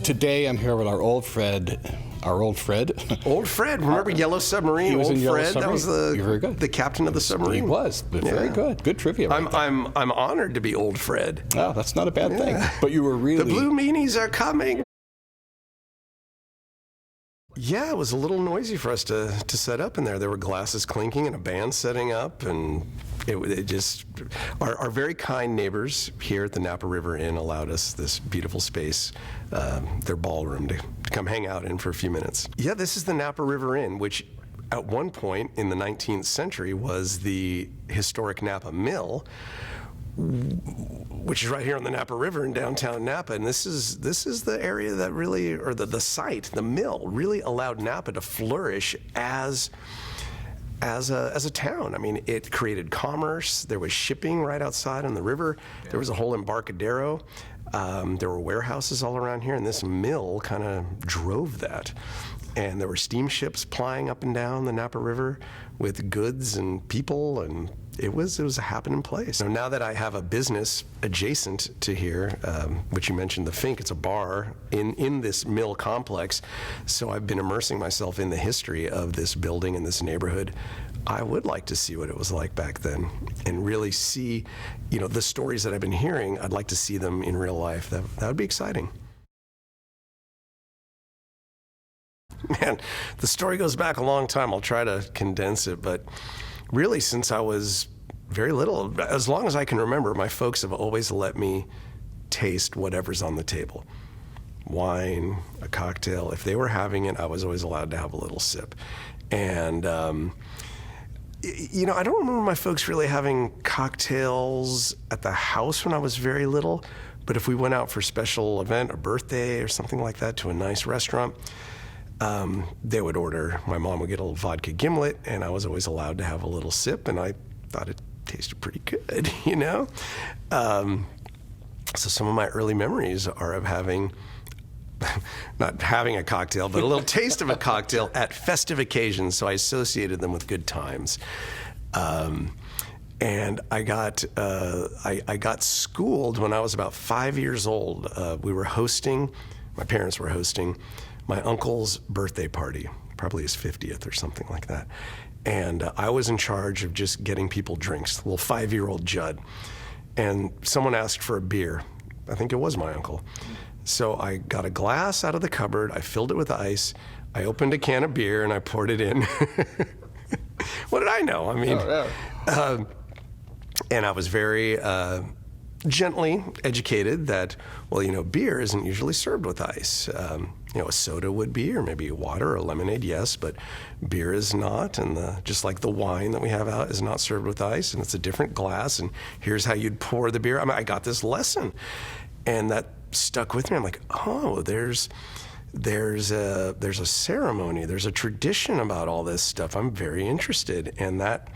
Today I'm here with our old Fred. Old Fred, remember Yellow Submarine? He was Old in Yellow Fred, Submarine. that was You're very good. the captain of the submarine. He was, but very good. Good trivia. About I'm honored to be Old Fred. Oh, that's not a bad thing. But you were really... The blue meanies are coming. Yeah, it was a little noisy for us to set up in there. There were glasses clinking and a band setting up, and it just... Our very kind neighbors here at the Napa River Inn allowed us this beautiful space, their ballroom, to come hang out in for a few minutes. Yeah, this is the Napa River Inn, which at one point in the 19th century was the historic Napa Mill, which is right here on the Napa River in downtown Napa. And this is the area that really, or the site, the mill, really allowed Napa to flourish as a town. I mean, it created commerce. There was shipping right outside on the river. There was a whole embarcadero. There were warehouses all around here, and this mill kind of drove that. And there were steamships plying up and down the Napa River with goods and people, and it was a happening place. So now that I have a business adjacent to here, which you mentioned, the Fink, it's a bar in this mill complex. So I've been immersing myself in the history of this building and this neighborhood. I would like to see what it was like back then and really see, the stories that I've been hearing. I'd like to see them in real life. That would be exciting. Man, the story goes back a long time. I'll try to condense it, but really since I was very little, as long as I can remember, my folks have always let me taste whatever's on the table. Wine, a cocktail. If they were having it, I was always allowed to have a little sip. And, I don't remember my folks really having cocktails at the house when I was very little, but if we went out for a special event, a birthday or something like that, to a nice restaurant, they would order, my mom would get a little vodka gimlet, and I was always allowed to have a little sip, and I thought it tasted pretty good, So some of my early memories are of not having a cocktail, but a little taste of a cocktail at festive occasions, so I associated them with good times. And I got schooled when I was about 5 years old. My parents were hosting my uncle's birthday party, probably his 50th or something like that. And I was in charge of just getting people drinks, little 5-year-old Judd. And someone asked for a beer. I think it was my uncle. So I got a glass out of the cupboard, I filled it with ice, I opened a can of beer and I poured it in. What did I know? I mean, and I was very gently educated that, beer isn't usually served with ice. A soda would be, or maybe water or lemonade, yes, but beer is not, and just like the wine that we have out is not served with ice, and it's a different glass, and here's how you'd pour the beer. I mean, I got this lesson, and that stuck with me. I'm like, oh, there's a ceremony, there's a tradition about all this stuff. I'm very interested, and that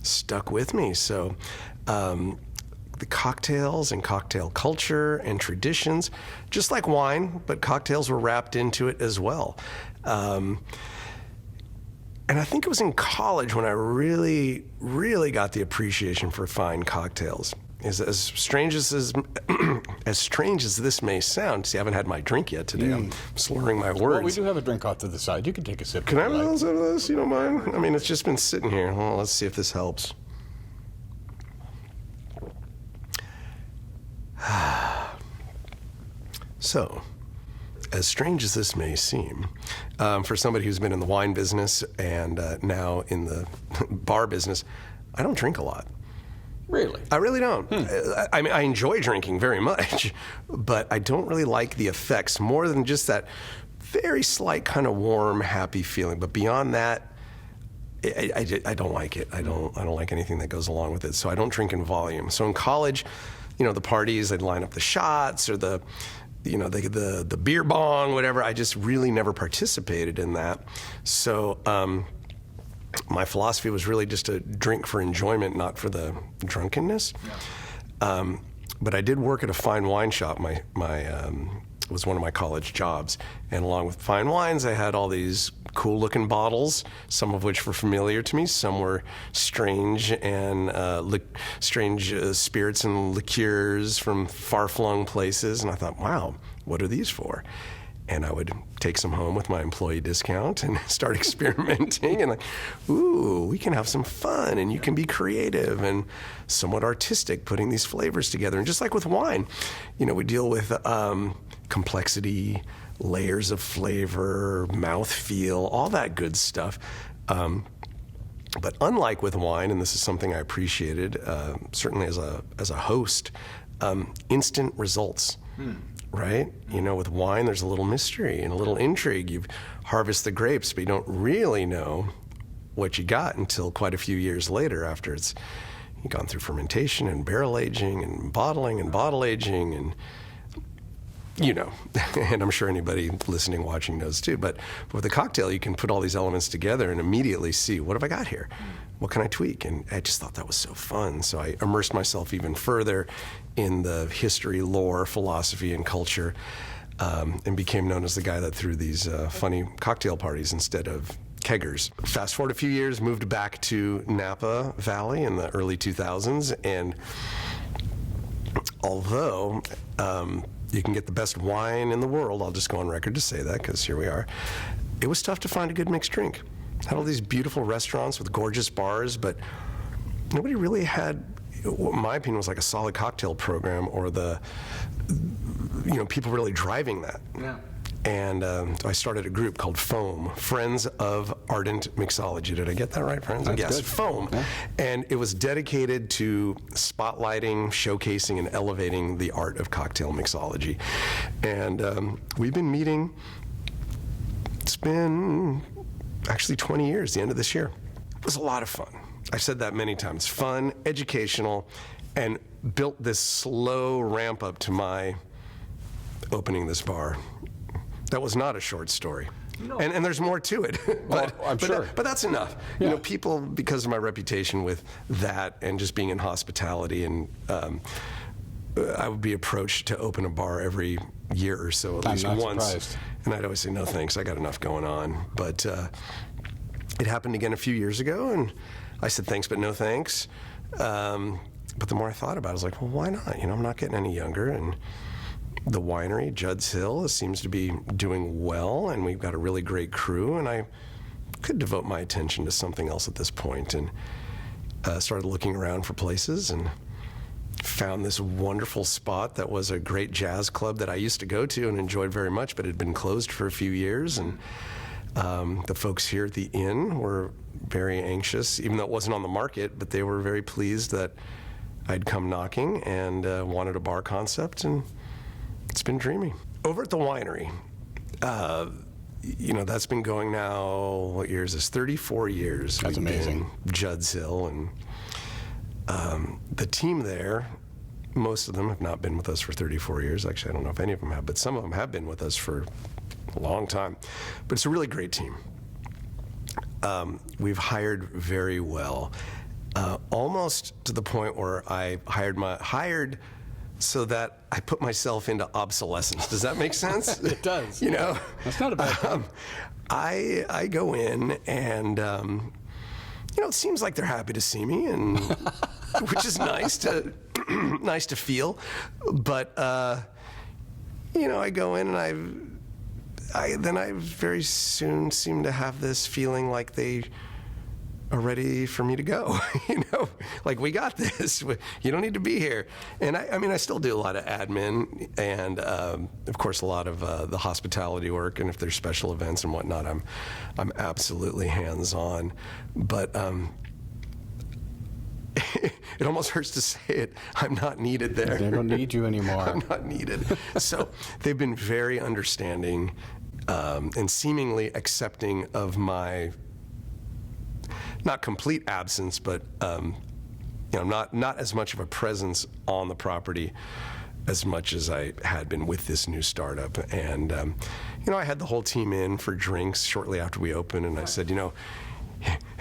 stuck with me. So the cocktails and cocktail culture and traditions, just like wine, but cocktails were wrapped into it as well. And I think it was in college when I really, really got the appreciation for fine cocktails. As strange as this may sound, see, I haven't had my drink yet today. I'm slurring my words. Well, we do have a drink off to the side. You can take a sip. Can I have a little sip of this? You don't mind? I mean, it's just been sitting here. Well, let's see if this helps. So, as strange as this may seem, for somebody who's been in the wine business and now in the bar business, I don't drink a lot. Really? I really don't. I mean, I enjoy drinking very much, but I don't really like the effects more than just that very slight kind of warm, happy feeling. But beyond that, I don't like it. I don't like anything that goes along with it. So I don't drink in volume. So in college, the parties, they'd line up the shots or the beer bong, whatever. I just really never participated in that. So my philosophy was really just to drink for enjoyment, not for the drunkenness. Yeah. But I did work at a fine wine shop. It was one of my college jobs. And along with fine wines, I had all these cool-looking bottles, some of which were familiar to me. Some were strange and strange spirits and liqueurs from far-flung places. And I thought, wow, what are these for? And I would take some home with my employee discount and start experimenting and like, ooh, we can have some fun and you can be creative and somewhat artistic putting these flavors together. And just like with wine, we deal with complexity, layers of flavor, mouthfeel, all that good stuff. But unlike with wine, and this is something I appreciated, certainly as a host, instant results. Right? With wine, there's a little mystery and a little intrigue. You harvest the grapes, but you don't really know what you got until quite a few years later after you've gone through fermentation and barrel aging and bottling and bottle aging and, and I'm sure anybody listening, watching knows too. But with a cocktail, you can put all these elements together and immediately see, what have I got here? What can I tweak? And I just thought that was so fun. So I immersed myself even further in the history, lore, philosophy, and culture, and became known as the guy that threw these funny cocktail parties instead of keggers. Fast forward a few years, moved back to Napa Valley in the early 2000s, and although you can get the best wine in the world, I'll just go on record to say that because here we are, it was tough to find a good mixed drink. Had all these beautiful restaurants with gorgeous bars, but nobody really had what in my opinion was like a solid cocktail program or people really driving that. Yeah. And I started a group called FOAM, Friends of Ardent Mixology. Did I get that right, friends? That's yes, good. FOAM. Yeah. And it was dedicated to spotlighting, showcasing, and elevating the art of cocktail mixology. And we've been meeting, it's been actually 20 years, the end of this year. It was a lot of fun. I've said that many times. Fun, educational, and built this slow ramp up to my opening this bar. That was not a short story. No. And there's more to it. I'm sure. But that's enough. Yeah. People, because of my reputation with that and just being in hospitality, and I would be approached to open a bar every year or so, at least once. Surprised. And I'd always say, no thanks, I got enough going on. But it happened again a few years ago, and I said thanks, but no thanks. But the more I thought about it, I was like, well, why not? I'm not getting any younger, and the winery, Judd's Hill, seems to be doing well, and we've got a really great crew, and I could devote my attention to something else at this point, and started looking around for places, and found this wonderful spot that was a great jazz club that I used to go to and enjoyed very much, but had been closed for a few years, and the folks here at the inn were very anxious, even though it wasn't on the market, but they were very pleased that I'd come knocking and wanted a bar concept, and it's been dreamy. Over at the winery, that's been going now, what year is this? 34 years. That's amazing. Judd's Hill, and the team there, most of them have not been with us for 34 years. Actually, I don't know if any of them have, but some of them have been with us for a long time. But it's a really great team. We've hired very well, almost to the point where I hired so that I put myself into obsolescence. Does that make sense? It does. That's not a bad thing. I go in and it seems like they're happy to see me, and which is nice to feel. But I go in and I very soon seem to have this feeling like they are ready for me to go. Like, we got this. You don't need to be here. And I still do a lot of admin and, of course, a lot of the hospitality work. And if there's special events and whatnot, I'm absolutely hands-on. But it almost hurts to say it. I'm not needed there. They don't need you anymore. I'm not needed. So they've been very understanding and seemingly accepting of my not complete absence, but not as much of a presence on the property as much as I had been with this new startup. And I had the whole team in for drinks shortly after we opened, and I said,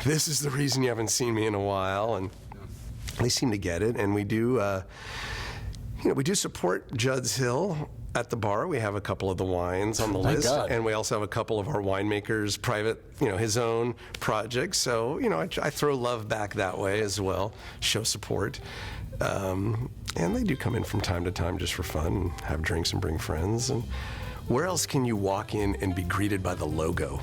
this is the reason you haven't seen me in a while, and they seem to get it. And we do, we do support Judd's Hill at the bar. We have a couple of the wines on the list, God. and we also have a couple of our winemakers' private, his own projects. So, I throw love back that way as well, show support. And they do come in from time to time just for fun and have drinks and bring friends. And Where else can you walk in and be greeted by the logo?